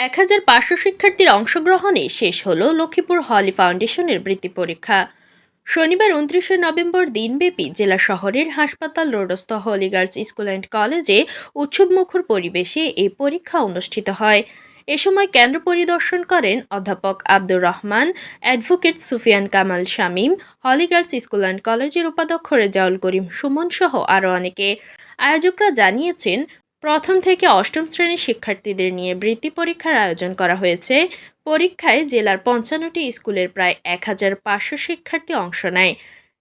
১,৫০০ শিক্ষার্থীর অংশগ্রহণে শেষ হলো লক্ষ্মীপুর হলি ফাউন্ডেশনের বৃত্তি পরীক্ষা। শনিবার ২৯শে নভেম্বর দিনব্যাপী জেলা শহরের হাসপাতাল রোডস্থ হলি গার্লস স্কুল অ্যান্ড কলেজে উৎসবমুখর পরিবেশে এই পরীক্ষা অনুষ্ঠিত হয়। এ সময় কেন্দ্র পরিদর্শন করেন অধ্যাপক Abdur Rahman, advocate Sufian Kamal Shamim, Holy Girls School and কলেজের উপাধ্যক্ষ রেজাউল করিম সুমন সহ আরও অনেকে। আয়োজকরা জানিয়েছেন, প্রথম থেকে অষ্টম শ্রেণীর শিক্ষার্থীদের নিয়ে বৃত্তি পরীক্ষার আয়োজন করা হয়েছে। পরীক্ষায় জেলার ৫৫টি স্কুলের প্রায় ১,৫০০ শিক্ষার্থী অংশ নেয়।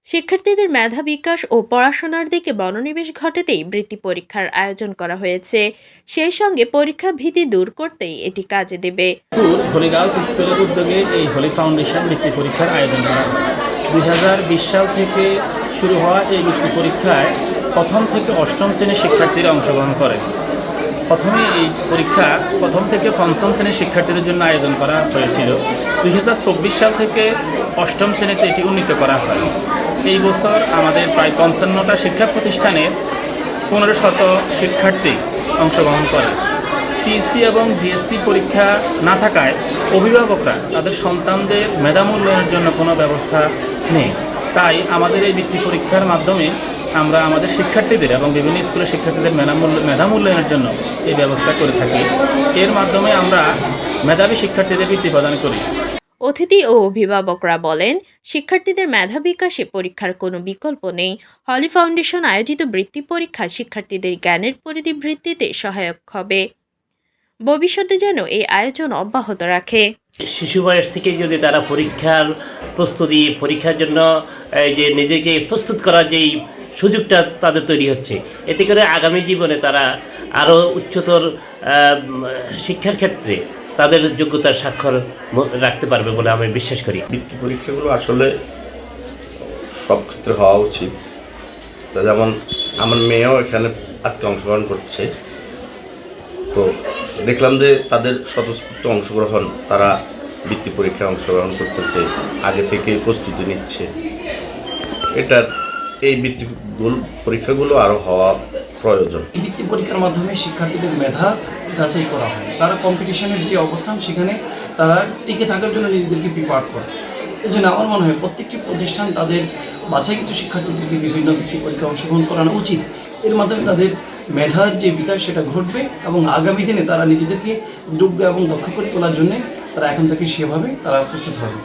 শিক্ষার্থীদের মেধা বিকাশ ও পড়াশোনার দিকে মনোনিবেশ ঘটাতেই বৃত্তি পরীক্ষার আয়োজন করা হয়েছে। সেই সঙ্গে পরীক্ষা ভীতি দূর করতেই এটি কাজে দেবে। হলি গার্লস স্কুলের উদ্যোগে এই হলি ফাউন্ডেশন বৃত্তি পরীক্ষার আয়োজন করা হয়। ২০২০ সাল থেকে শুরু হওয়া এই বৃত্তি পরীক্ষায় প্রথম থেকে অষ্টম শ্রেণীর শিক্ষার্থীরা অংশগ্রহণ করে। প্রথমে এই পরীক্ষা প্রথম থেকে পঞ্চম শ্রেণীর শিক্ষার্থীদের জন্য আয়োজন করা হয়েছিল। ২০২৪ সাল থেকে অষ্টম শ্রেণীতে এটি উন্নীত করা হয়। এই বছর আমাদের প্রায় ৫৫টা শিক্ষা প্রতিষ্ঠানের ১৫শত শিক্ষার্থী অংশগ্রহণ করে। পিএসসি এবং জিএসসি পরীক্ষা না থাকায় অভিভাবকরা তাদের সন্তানদের মেধা মূল্যায়নের জন্য কোনো ব্যবস্থা নেই। তাই আমাদের এই বৃত্তি পরীক্ষার মাধ্যমে আমরা আমাদের শিক্ষার্থীদের এবং বিভিন্ন স্কুলের শিক্ষার্থীদের মেধা মূল্যায়নের জন্য এই ব্যবস্থা করে থাকি। এর মাধ্যমে আমরা মেধাবী শিক্ষার্থীদের বৃত্তি প্রদান করি। অতিথি ও অভিভাবকরা বলেন, শিক্ষার্থীদের মেধা বিকাশে পরীক্ষার কোনো বিকল্প নেই। হলি ফাউন্ডেশন আয়োজিত বৃত্তি পরীক্ষা শিক্ষার্থীদের জ্ঞানের পরিধি বৃদ্ধিতে সহায়ক হবে। ভবিষ্যতে যেন এই আয়োজন অব্যাহত রাখে। শিশু বয়স থেকে যদি তারা পরীক্ষার জন্য যে নিজেকে প্রস্তুত করার যেই সুযোগটা তাদের তৈরি হচ্ছে, এতে করে আগামী জীবনে তারা আরও উচ্চতর শিক্ষার ক্ষেত্রে তাদের যোগ্যতার স্বাক্ষর রাখতে পারবে বলে আমি বিশ্বাস করি। বৃত্তি পরীক্ষাগুলো আসলে সব ক্ষেত্রে হওয়া উচিত। যেমন আমার মেয়েও এখানে আজকে অংশগ্রহণ করছে, তো দেখলাম যে তাদের স্বতঃস্ফূর্ত অংশগ্রহণ, তারা বৃত্তি পরীক্ষায় অংশগ্রহণ করতেছে, আগে থেকেই প্রস্তুতি নিচ্ছে। এই বৃত্তি পরীক্ষাগুলো আরও হওয়া প্রয়োজন। বৃত্তি পরীক্ষার মাধ্যমে শিক্ষার্থীদের মেধা যাচাই করা হয়। তারা কম্পিটিশনের যে অবস্থান, সেখানে তারা টিকে থাকার জন্য নিজেদেরকে প্রিপেয়ার করে। এই জন্য আমার মনে হয় প্রত্যেকটি প্রতিষ্ঠান তাদের বাছাইকৃত শিক্ষার্থীদেরকে বিভিন্ন বৃত্তি পরীক্ষায় অংশগ্রহণ করানো উচিত। এর মাধ্যমে তাদের মেধার যে বিকাশ সেটা ঘটবে এবং আগামী দিনে তারা নিজেদেরকে যোগ্য এবং দক্ষ করে তোলার জন্য তারা এখন থেকে সেভাবে তারা প্রস্তুত হবে।